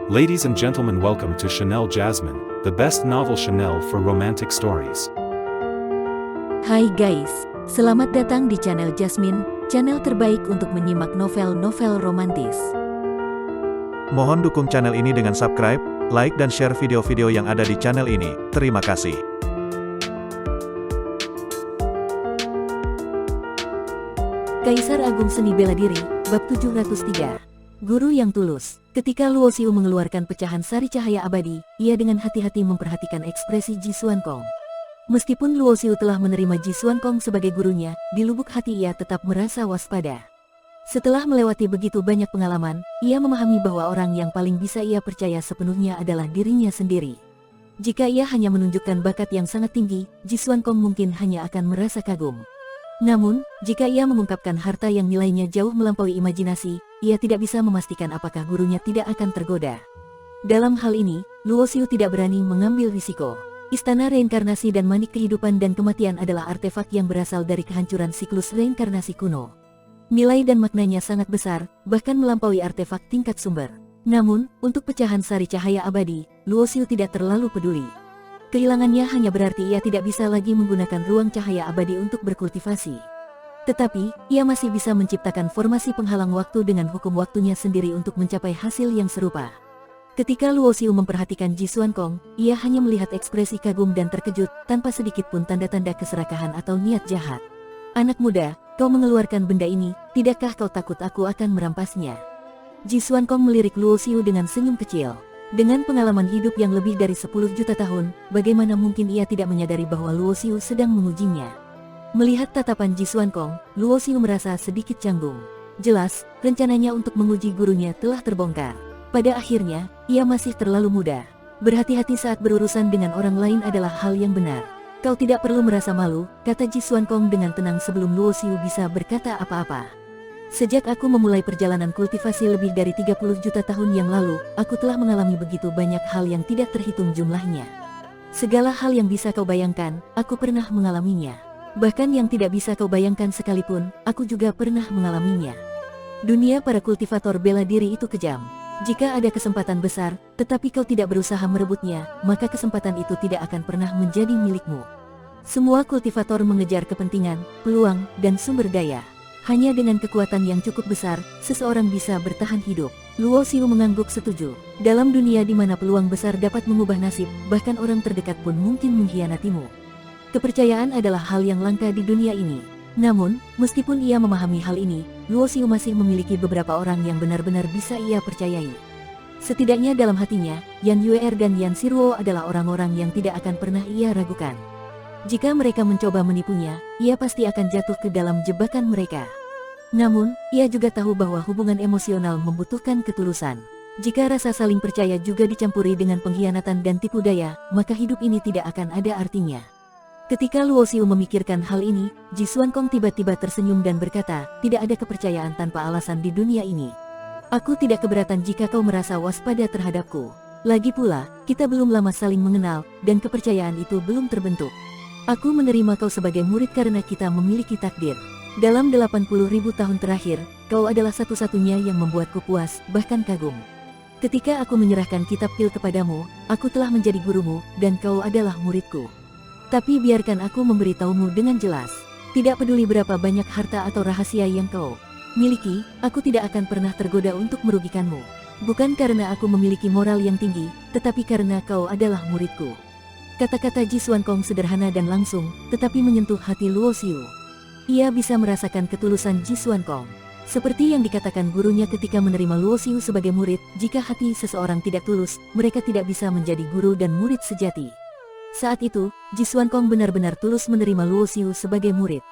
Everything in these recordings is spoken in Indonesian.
Ladies and gentlemen, welcome to Chanel Jasmine, the best novel Chanel for romantic stories. Hai guys, selamat datang di channel Jasmine, channel terbaik untuk menyimak novel-novel romantis. Mohon dukung channel ini dengan subscribe, like dan share video-video yang ada di channel ini. Terima kasih. Kaisar Agung Seni Bela Diri, Bab 703. Guru yang Tulus. Ketika Luo Xiu mengeluarkan pecahan sari cahaya abadi, ia dengan hati-hati memperhatikan ekspresi Ji Xuankong. Meskipun Luo Xiu telah menerima Ji Xuankong sebagai gurunya, di lubuk hati ia tetap merasa waspada. Setelah melewati begitu banyak pengalaman, ia memahami bahwa orang yang paling bisa ia percaya sepenuhnya adalah dirinya sendiri. Jika ia hanya menunjukkan bakat yang sangat tinggi, Ji Xuankong mungkin hanya akan merasa kagum. Namun, jika ia mengungkapkan harta yang nilainya jauh melampaui imajinasi, ia tidak bisa memastikan apakah gurunya tidak akan tergoda. Dalam hal ini, Luo Xiu tidak berani mengambil risiko. Istana reinkarnasi dan manik kehidupan dan kematian adalah artefak yang berasal dari kehancuran siklus reinkarnasi kuno. Nilai dan maknanya sangat besar, bahkan melampaui artefak tingkat sumber. Namun, untuk pecahan sari cahaya abadi, Luo Xiu tidak terlalu peduli. Kehilangannya hanya berarti ia tidak bisa lagi menggunakan ruang cahaya abadi untuk berkultivasi. Tetapi, ia masih bisa menciptakan formasi penghalang waktu dengan hukum waktunya sendiri untuk mencapai hasil yang serupa. Ketika Luo Xiu memperhatikan Ji Xuankong, ia hanya melihat ekspresi kagum dan terkejut, tanpa sedikit pun tanda-tanda keserakahan atau niat jahat. "Anak muda, kau mengeluarkan benda ini, tidakkah kau takut aku akan merampasnya?" Ji Xuankong melirik Luo Xiu dengan senyum kecil. Dengan pengalaman hidup yang lebih dari 10 juta tahun, bagaimana mungkin ia tidak menyadari bahwa Luo Xiu sedang mengujinya. Melihat tatapan Ji Xuankong, Luo Xiu merasa sedikit canggung. Jelas, rencananya untuk menguji gurunya telah terbongkar. Pada akhirnya, ia masih terlalu muda. Berhati-hati saat berurusan dengan orang lain adalah hal yang benar. "Kau tidak perlu merasa malu," kata Ji Xuankong dengan tenang sebelum Luo Xiu bisa berkata apa-apa. "Sejak aku memulai perjalanan kultivasi lebih dari 30 juta tahun yang lalu, aku telah mengalami begitu banyak hal yang tidak terhitung jumlahnya. Segala hal yang bisa kau bayangkan, aku pernah mengalaminya. Bahkan yang tidak bisa kau bayangkan sekalipun, aku juga pernah mengalaminya. Dunia para kultivator bela diri itu kejam. Jika ada kesempatan besar, tetapi kau tidak berusaha merebutnya, maka kesempatan itu tidak akan pernah menjadi milikmu. Semua kultivator mengejar kepentingan, peluang, dan sumber daya. Hanya dengan kekuatan yang cukup besar, seseorang bisa bertahan hidup." Luo Xiu mengangguk setuju. Dalam dunia di mana peluang besar dapat mengubah nasib, bahkan orang terdekat pun mungkin mengkhianatimu. Kepercayaan adalah hal yang langka di dunia ini. Namun, meskipun ia memahami hal ini, Luo Xiu masih memiliki beberapa orang yang benar-benar bisa ia percayai. Setidaknya dalam hatinya, Yan Yue'er dan Yan Siruo adalah orang-orang yang tidak akan pernah ia ragukan. Jika mereka mencoba menipunya, ia pasti akan jatuh ke dalam jebakan mereka. Namun, ia juga tahu bahwa hubungan emosional membutuhkan ketulusan. Jika rasa saling percaya juga dicampuri dengan pengkhianatan dan tipu daya, maka hidup ini tidak akan ada artinya. Ketika Luo Xiu memikirkan hal ini, Ji Xuankong tiba-tiba tersenyum dan berkata, "Tidak ada kepercayaan tanpa alasan di dunia ini. Aku tidak keberatan jika kau merasa waspada terhadapku. Lagi pula, kita belum lama saling mengenal, dan kepercayaan itu belum terbentuk. Aku menerima kau sebagai murid karena kita memiliki takdir. Dalam 80.000 tahun terakhir, kau adalah satu-satunya yang membuatku puas, bahkan kagum. Ketika aku menyerahkan kitab pil kepadamu, aku telah menjadi gurumu, dan kau adalah muridku. Tapi biarkan aku memberitahumu dengan jelas. Tidak peduli berapa banyak harta atau rahasia yang kau miliki, aku tidak akan pernah tergoda untuk merugikanmu. Bukan karena aku memiliki moral yang tinggi, tetapi karena kau adalah muridku." Kata-kata Ji Xuankong sederhana dan langsung, tetapi menyentuh hati Luo Xiu. Ia bisa merasakan ketulusan Ji Xuankong. Seperti yang dikatakan gurunya ketika menerima Luo Xiu sebagai murid, jika hati seseorang tidak tulus, mereka tidak bisa menjadi guru dan murid sejati. Saat itu, Ji Xuankong benar-benar tulus menerima Luo Xiu sebagai murid.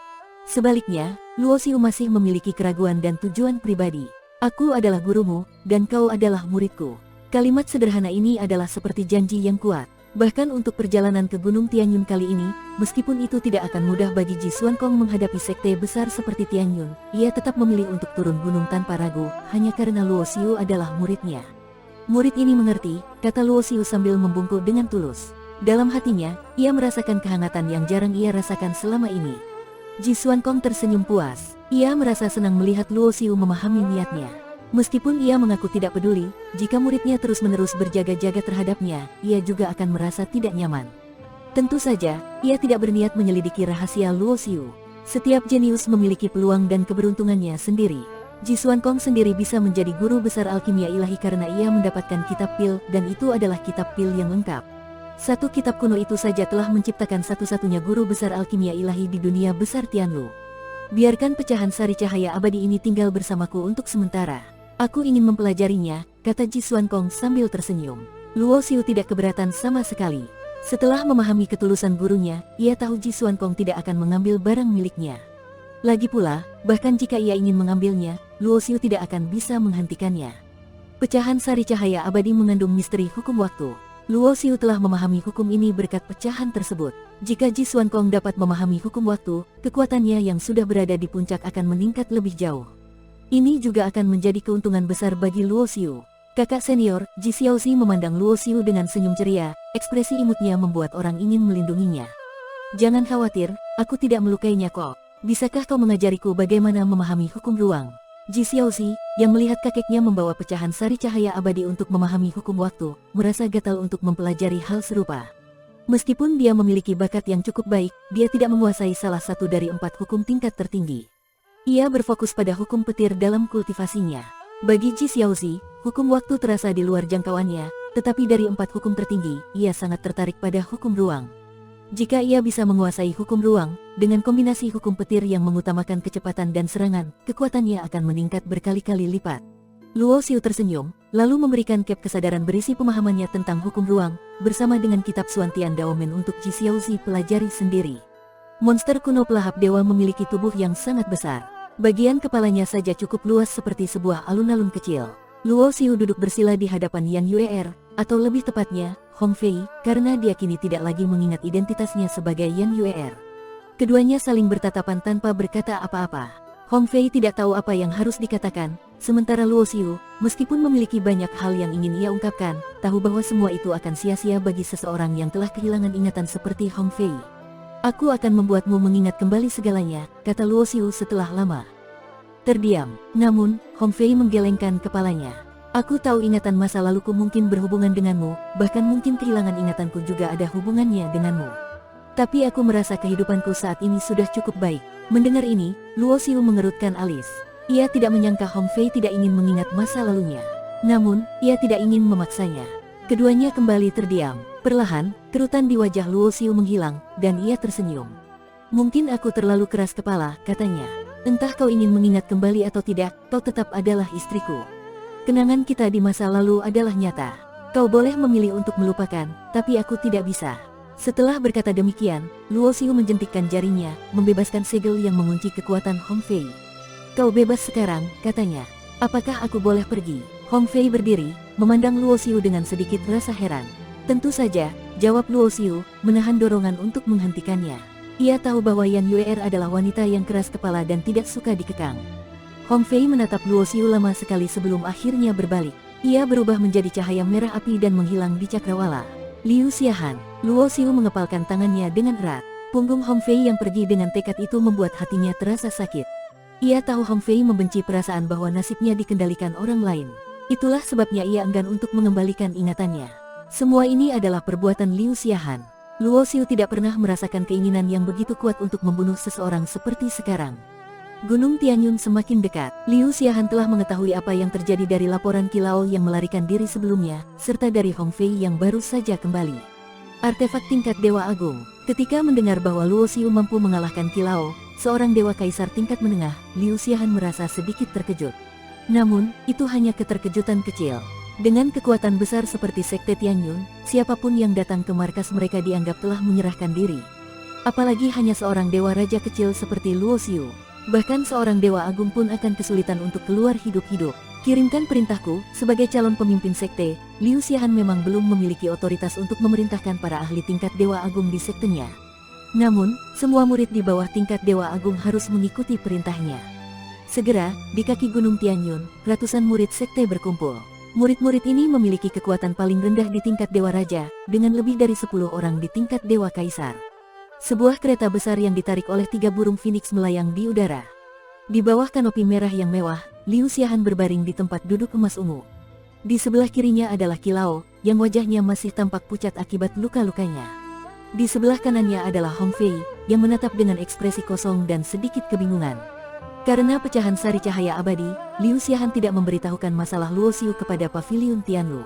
Sebaliknya, Luo Xiu masih memiliki keraguan dan tujuan pribadi. "Aku adalah gurumu, dan kau adalah muridku." Kalimat sederhana ini adalah seperti janji yang kuat. Bahkan untuk perjalanan ke Gunung Tianyun kali ini, meskipun itu tidak akan mudah bagi Ji Xuankong menghadapi sekte besar seperti Tianyun, ia tetap memilih untuk turun gunung tanpa ragu, hanya karena Luo Xiu adalah muridnya. "Murid ini mengerti," kata Luo Xiu sambil membungkuk dengan tulus. Dalam hatinya, ia merasakan kehangatan yang jarang ia rasakan selama ini. Ji Xuankong tersenyum puas. Ia merasa senang melihat Luo Xiu memahami niatnya. Meskipun ia mengaku tidak peduli, jika muridnya terus-menerus berjaga-jaga terhadapnya, ia juga akan merasa tidak nyaman. Tentu saja, ia tidak berniat menyelidiki rahasia Luo Xiu. Setiap jenius memiliki peluang dan keberuntungannya sendiri. Ji Xuankong sendiri bisa menjadi guru besar alkimia ilahi karena ia mendapatkan kitab pil, dan itu adalah kitab pil yang lengkap. Satu kitab kuno itu saja telah menciptakan satu-satunya guru besar alkimia ilahi di dunia besar Tianlu. Biarkan pecahan sari cahaya abadi ini tinggal bersamaku untuk sementara. Aku ingin mempelajarinya, kata Ji Xuankong sambil tersenyum. Luo Xiu tidak keberatan sama sekali. Setelah memahami ketulusan gurunya, ia tahu Ji Xuankong tidak akan mengambil barang miliknya. Lagi pula, bahkan jika ia ingin mengambilnya, Luo Xiu tidak akan bisa menghentikannya. Pecahan sari cahaya abadi mengandung misteri hukum waktu. Luo Xiu telah memahami hukum ini berkat pecahan tersebut. Jika Ji Xuankong dapat memahami hukum waktu, kekuatannya yang sudah berada di puncak akan meningkat lebih jauh. Ini juga akan menjadi keuntungan besar bagi Luo Xiu. Kakak senior, Ji Xiaozi memandang Luo Xiu dengan senyum ceria, ekspresi imutnya membuat orang ingin melindunginya. Jangan khawatir, aku tidak melukainya kok. Bisakah kau mengajariku bagaimana memahami hukum ruang? Ji Xiaozi, yang melihat kakeknya membawa pecahan sari cahaya abadi untuk memahami hukum waktu, merasa gatal untuk mempelajari hal serupa. Meskipun dia memiliki bakat yang cukup baik, dia tidak menguasai salah satu dari 4 hukum tingkat tertinggi. Ia berfokus pada hukum petir dalam kultivasinya. Bagi Ji Xiaozi, hukum waktu terasa di luar jangkauannya, tetapi dari 4 hukum tertinggi, ia sangat tertarik pada hukum ruang. Jika ia bisa menguasai hukum ruang, dengan kombinasi hukum petir yang mengutamakan kecepatan dan serangan, kekuatannya akan meningkat berkali-kali lipat. Luo Xiu tersenyum, lalu memberikan cap kesadaran berisi pemahamannya tentang hukum ruang, bersama dengan kitab Suantian Daomen untuk Ji Xiaozi pelajari sendiri. Monster kuno pelahap dewa memiliki tubuh yang sangat besar. Bagian kepalanya saja cukup luas seperti sebuah alun-alun kecil. Luo Xiu duduk bersila di hadapan Yan Yue'er, atau lebih tepatnya, Hong Fei, karena dia kini tidak lagi mengingat identitasnya sebagai Yan Yue'er. Keduanya saling bertatapan tanpa berkata apa-apa. Hong Fei tidak tahu apa yang harus dikatakan, sementara Luo Xiu, meskipun memiliki banyak hal yang ingin ia ungkapkan, tahu bahwa semua itu akan sia-sia bagi seseorang yang telah kehilangan ingatan seperti Hong Fei. Aku akan membuatmu mengingat kembali segalanya, kata Luo Xiu setelah lama terdiam. Namun, Hong Fei menggelengkan kepalanya. Aku tahu ingatan masa laluku mungkin berhubungan denganmu, bahkan mungkin kehilangan ingatanku juga ada hubungannya denganmu. Tapi aku merasa kehidupanku saat ini sudah cukup baik. Mendengar ini, Luo Xiu mengerutkan alis. Ia tidak menyangka Hong Fei tidak ingin mengingat masa lalunya. Namun, ia tidak ingin memaksanya. Keduanya kembali terdiam. Perlahan, kerutan di wajah Luo Xiu menghilang, dan ia tersenyum. Mungkin aku terlalu keras kepala, katanya. Entah kau ingin mengingat kembali atau tidak, kau tetap adalah istriku. Kenangan kita di masa lalu adalah nyata. Kau boleh memilih untuk melupakan, tapi aku tidak bisa. Setelah berkata demikian, Luo Xiu menjentikkan jarinya, membebaskan segel yang mengunci kekuatan Hong Fei. Kau bebas sekarang, katanya. Apakah aku boleh pergi? Hong Fei berdiri, memandang Luo Xiu dengan sedikit rasa heran. Tentu saja, jawab Luo Xiu, menahan dorongan untuk menghentikannya. Ia tahu bahwa Yan Yue'er adalah wanita yang keras kepala dan tidak suka dikekang. Hong Fei menatap Luo Xiu lama sekali sebelum akhirnya berbalik. Ia berubah menjadi cahaya merah api dan menghilang di cakrawala. Liu Xiahan, Luo Xiu mengepalkan tangannya dengan erat. Punggung Hong Fei yang pergi dengan tekad itu membuat hatinya terasa sakit. Ia tahu Hong Fei membenci perasaan bahwa nasibnya dikendalikan orang lain. Itulah sebabnya ia enggan untuk mengembalikan ingatannya. Semua ini adalah perbuatan Liu Xiahan. Luo Xiu tidak pernah merasakan keinginan yang begitu kuat untuk membunuh seseorang seperti sekarang. Gunung Tianyun semakin dekat. Liu Xiahan telah mengetahui apa yang terjadi dari laporan Qilao yang melarikan diri sebelumnya, serta dari Hong Fei yang baru saja kembali. Artefak tingkat Dewa Agung. Ketika mendengar bahwa Luo Xiu mampu mengalahkan Qilao, seorang dewa kaisar tingkat menengah, Liu Xiahan merasa sedikit terkejut. Namun, itu hanya keterkejutan kecil. Dengan kekuatan besar seperti Sekte Tianyun, siapapun yang datang ke markas mereka dianggap telah menyerahkan diri. Apalagi hanya seorang dewa raja kecil seperti Luo Xiu. Bahkan seorang dewa agung pun akan kesulitan untuk keluar hidup-hidup. Kirimkan perintahku, sebagai calon pemimpin sekte, Liu Xiahan memang belum memiliki otoritas untuk memerintahkan para ahli tingkat dewa agung di sektenya. Namun, semua murid di bawah tingkat dewa agung harus mengikuti perintahnya. Segera, di kaki Gunung Tianyun, ratusan murid sekte berkumpul. Murid-murid ini memiliki kekuatan paling rendah di tingkat Dewa Raja, dengan lebih dari 10 orang di tingkat Dewa Kaisar. Sebuah kereta besar yang ditarik oleh 3 burung phoenix melayang di udara. Di bawah kanopi merah yang mewah, Liu Xiahan berbaring di tempat duduk emas ungu. Di sebelah kirinya adalah Qilao, yang wajahnya masih tampak pucat akibat luka-lukanya. Di sebelah kanannya adalah Hong Fei, yang menatap dengan ekspresi kosong dan sedikit kebingungan. Karena pecahan sari cahaya abadi, Liu Xiahan tidak memberitahukan masalah Luo Xiu kepada Paviliun Tianlu.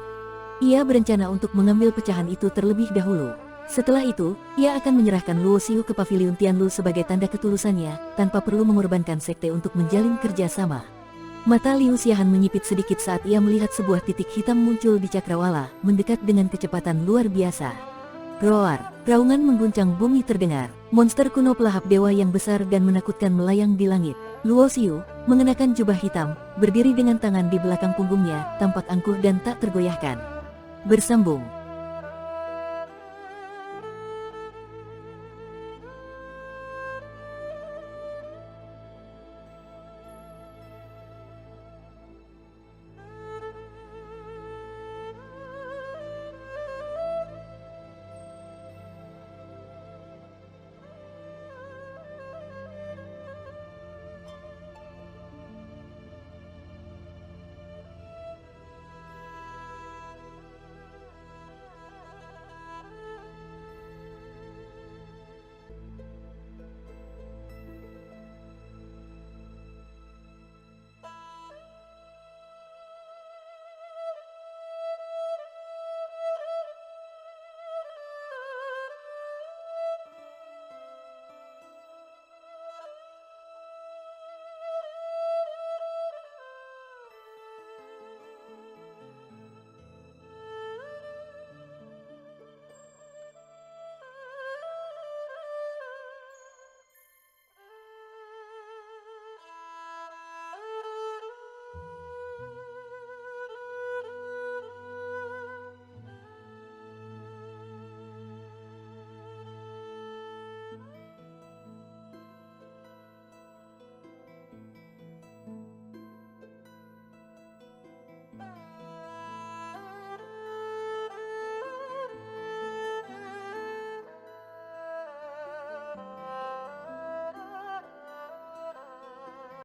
Ia berencana untuk mengambil pecahan itu terlebih dahulu. Setelah itu, ia akan menyerahkan Luo Xiu ke Paviliun Tianlu sebagai tanda ketulusannya, tanpa perlu mengorbankan sekte untuk menjalin kerjasama. Mata Liu Xiahan menyipit sedikit saat ia melihat sebuah titik hitam muncul di cakrawala, mendekat dengan kecepatan luar biasa. Roar, raungan mengguncang bumi terdengar. Monster kuno pelahap dewa yang besar dan menakutkan melayang di langit. Luo Xiu, mengenakan jubah hitam, berdiri dengan tangan di belakang punggungnya, tampak angkuh dan tak tergoyahkan. Bersambung.